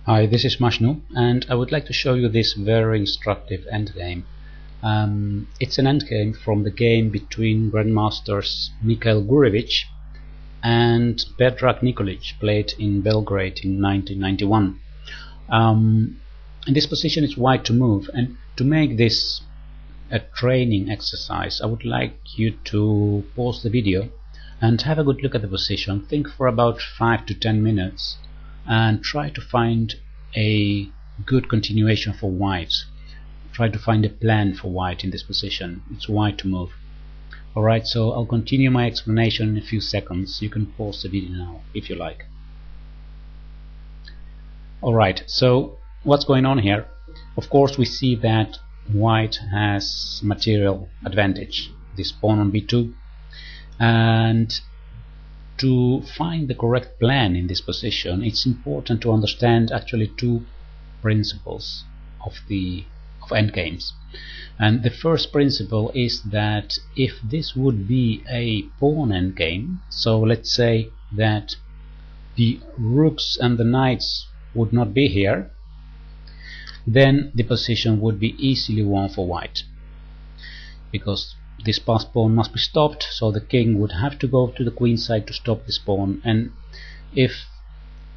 Hi, this is Mashnu, and I would like to show you this very instructive endgame. It's an endgame from the game between Grandmasters Mikhail Gurevich and Predrag Nikolic, played in Belgrade in 1991. In this position it's white to move, and to make this a training exercise I would like you to pause the video and have a good look at the position. Think for about 5 to 10 minutes and try to find a good continuation for white. Try to find a plan for white in this position. It's white to move. Alright, so I'll continue my explanation in a few seconds. You can pause the video now if you like. Alright, so what's going on here? Of course we see that white has material advantage, this pawn on b2, and to find the correct plan in this position it's important to understand actually two principles of endgames. And the first principle is that if this would be a pawn endgame, so let's say that the rooks and the knights would not be here, then the position would be easily won for white, because this passed pawn must be stopped, so the king would have to go to the queen side to stop this pawn, and if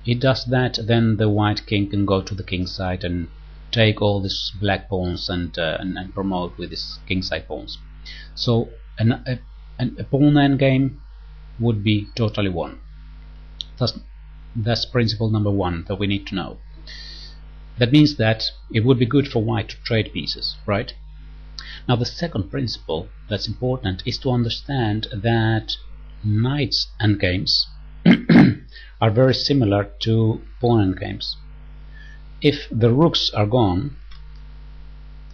he does that then the white king can go to the king side and take all these black pawns and promote with his king side pawns. So a pawn endgame would be totally won. That's principle number one that we need to know. That means that it would be good for white to trade pieces, right? Now the second principle that's important is to understand that knights endgames are very similar to pawn endgames. If the rooks are gone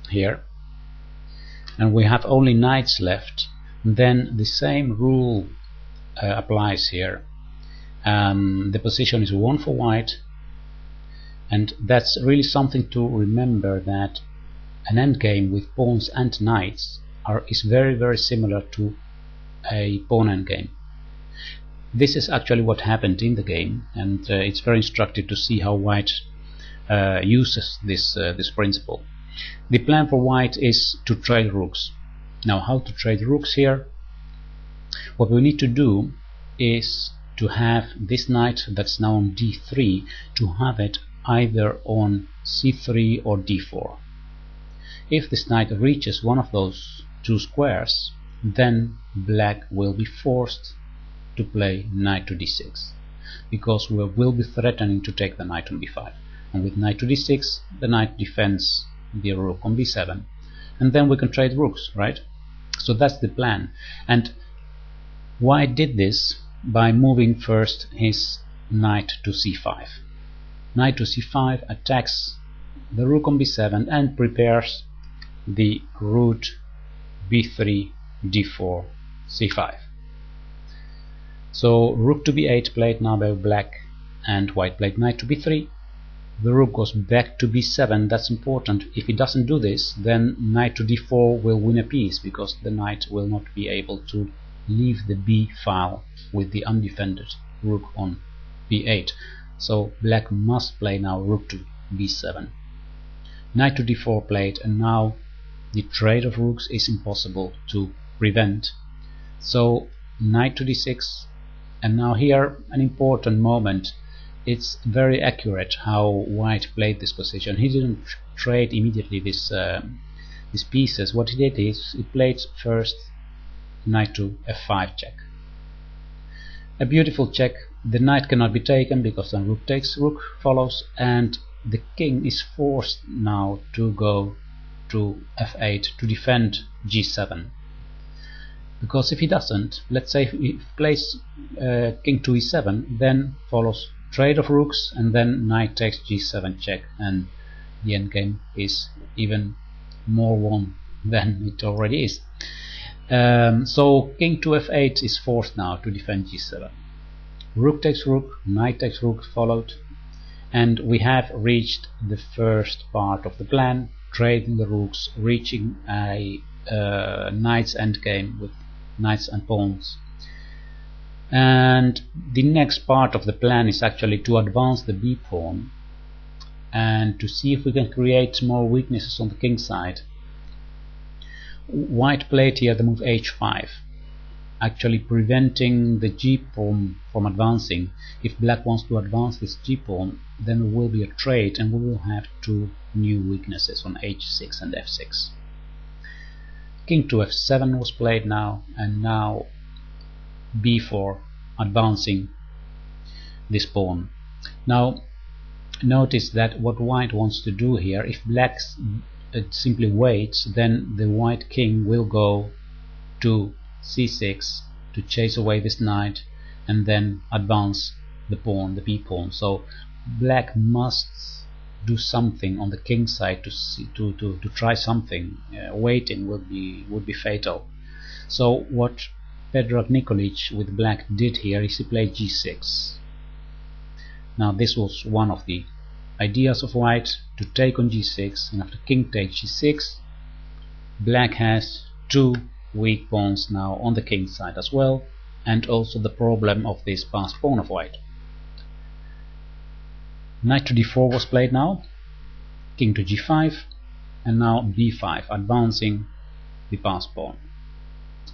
here and we have only knights left, then the same rule applies here. The position is won for white, and that's really something to remember, that an endgame with pawns and knights is very similar to a pawn endgame. This is actually what happened in the game, and it's very instructive to see how white uses this principle. The plan for white is to trade rooks. Now, how to trade rooks here? What we need to do is to have this knight that's now on d3 to have it either on c3 or d4. If this knight reaches one of those two squares, then black will be forced to play knight to d6, because we will be threatening to take the knight on b5, and with knight to d6 the knight defends the rook on b7, and then we can trade rooks, right? So that's the plan. And white did this by moving first his knight to c5. Knight to c5 attacks the rook on b7 and prepares the route b3, d4, c5. So rook to b8 played now by black, and white played knight to b3. The rook goes back to b7. That's important. If he doesn't do this, then knight to d4 will win a piece, because the knight will not be able to leave the b file with the undefended rook on b8. So black must play now rook to b7. Knight to d4 played, and now the trade of rooks is impossible to prevent. So knight to d6, and now here an important moment. It's very accurate how white played this position. He didn't trade immediately these pieces. What he did is he played first knight to f5 check. A beautiful check. The knight cannot be taken because then rook takes, rook follows, and the king is forced now to go to f8 to defend g7. Because if he doesn't, let's say if he plays king to e7, then follows trade of rooks, and then knight takes g7 check, and the endgame is even more won than it already is. So king to f8 is forced now to defend g7. Rook takes rook, knight takes rook followed, and we have reached the first part of the plan, trading the rooks, reaching a knight's endgame with knights and pawns. And the next part of the plan is actually to advance the b pawn and to see if we can create more weaknesses on the king side. White played here the move h5, actually preventing the g pawn from advancing. If black wants to advance this g pawn, then there will be a trade and we will have two new weaknesses on h6 and f6. King to f7 was played now, and now b4, advancing this pawn. Now notice that what white wants to do here, if black simply waits, then the white king will go to c6 to chase away this knight and then advance the pawn, the b pawn. So black must do something on the king side to try something. Waiting would be fatal. So what Predrag Nikolic with black did here is he played g6. Now this was one of the ideas of white, to take on g6, and after king takes g6, black has two weak pawns now on the king side as well, and also the problem of this passed pawn of white. Knight to d4 was played now, king to g5, and now b5, advancing the passed pawn.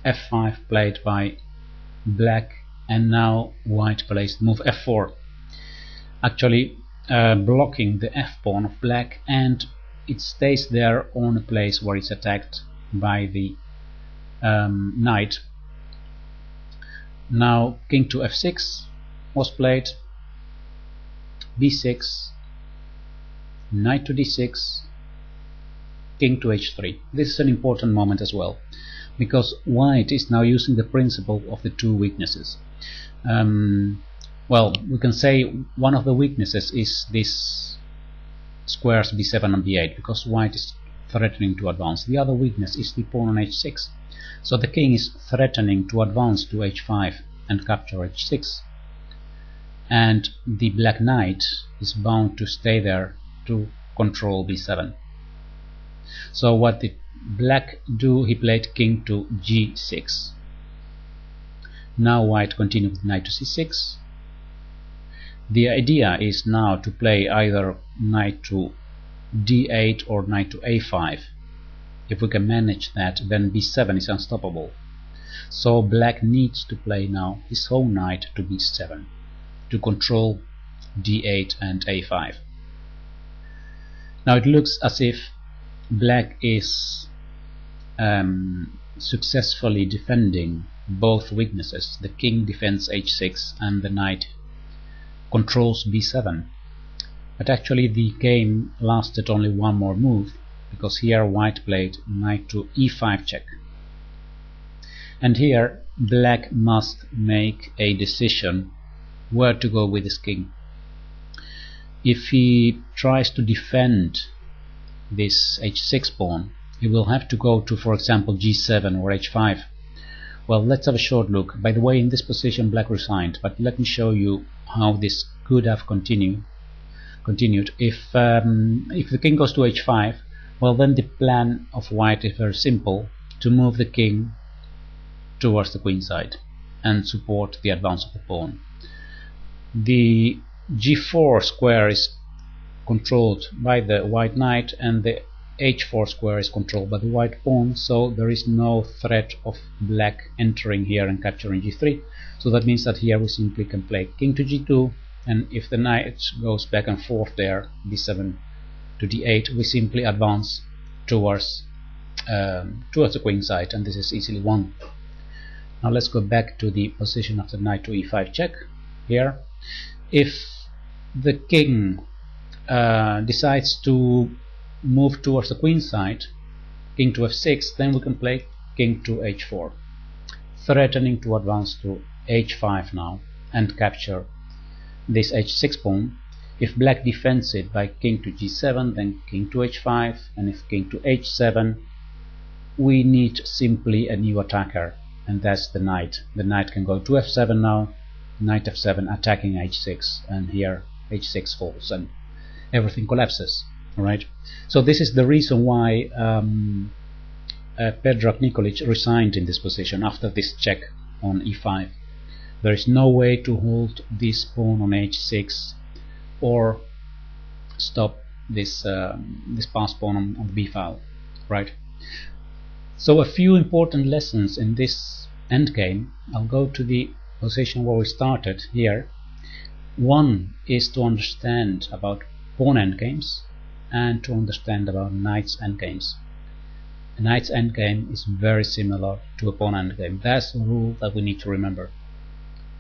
f5 played by black, and now white plays move f4, actually blocking the f pawn of black, and it stays there on a place where it's attacked by the knight. Now king to f6 was played, b6, knight to d6, king to h3. This is an important moment as well, because white is now using the principle of the two weaknesses. Well, we can say one of the weaknesses is this squares b7 and b8, because white is threatening to advance. The other weakness is the pawn on h6. So the king is threatening to advance to h5 and capture h6, and the black knight is bound to stay there to control b7. So what did black do? He played king to g6. Now white continued with knight to c6. The idea is now to play either knight to d8 or knight to a5. If we can manage that, then b7 is unstoppable. So black needs to play now his own knight to b7 to control d8 and a5. Now it looks as if black is successfully defending both weaknesses. The king defends h6 and the knight controls b7. But actually the game lasted only one more move, because here white played knight to e5 check. And here black must make a decision where to go with his king. If he tries to defend this h6 pawn, he will have to go to, for example, g7 or h5. Well, let's have a short look. By the way, in this position black resigned, but let me show you how this could have continued. If the king goes to h5, well, then the plan of white is very simple: to move the king towards the queen side and support the advance of the pawn. The g4 square is controlled by the white knight, and the h4 square is controlled by the white pawn, so there is no threat of black entering here and capturing g3. So that means that here we simply can play king to g2, and if the knight goes back and forth there, b7 to d8, we simply advance towards the queen side, and this is easily won. Now let's go back to the position of the knight to e5 check. Here, if the king decides to move towards the queen side, king to f6, then we can play king to h4, threatening to advance to h5 now and capture this h6 pawn. If black defends it by king to g7, then king to h5, and if king to h7, we need simply a new attacker, and that's the knight. The knight can go to f7 now, knight f7 attacking h6, and here h6 falls and everything collapses. Alright, so this is the reason why Predrag Nikolic resigned in this position after this check on e5. There is no way to hold this pawn on h6 or stop this pass pawn on the b file, right? So a few important lessons in this endgame. I'll go to the position where we started here. One is to understand about pawn endgames and to understand about knight's endgames. A knight's endgame is very similar to a pawn endgame. That's a rule that we need to remember.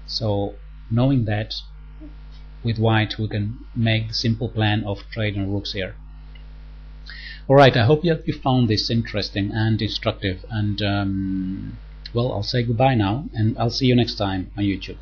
So knowing that, with white we can make the simple plan of trading rooks here. Alright, I hope you found this interesting and instructive, and well, I'll say goodbye now, and I'll see you next time on YouTube.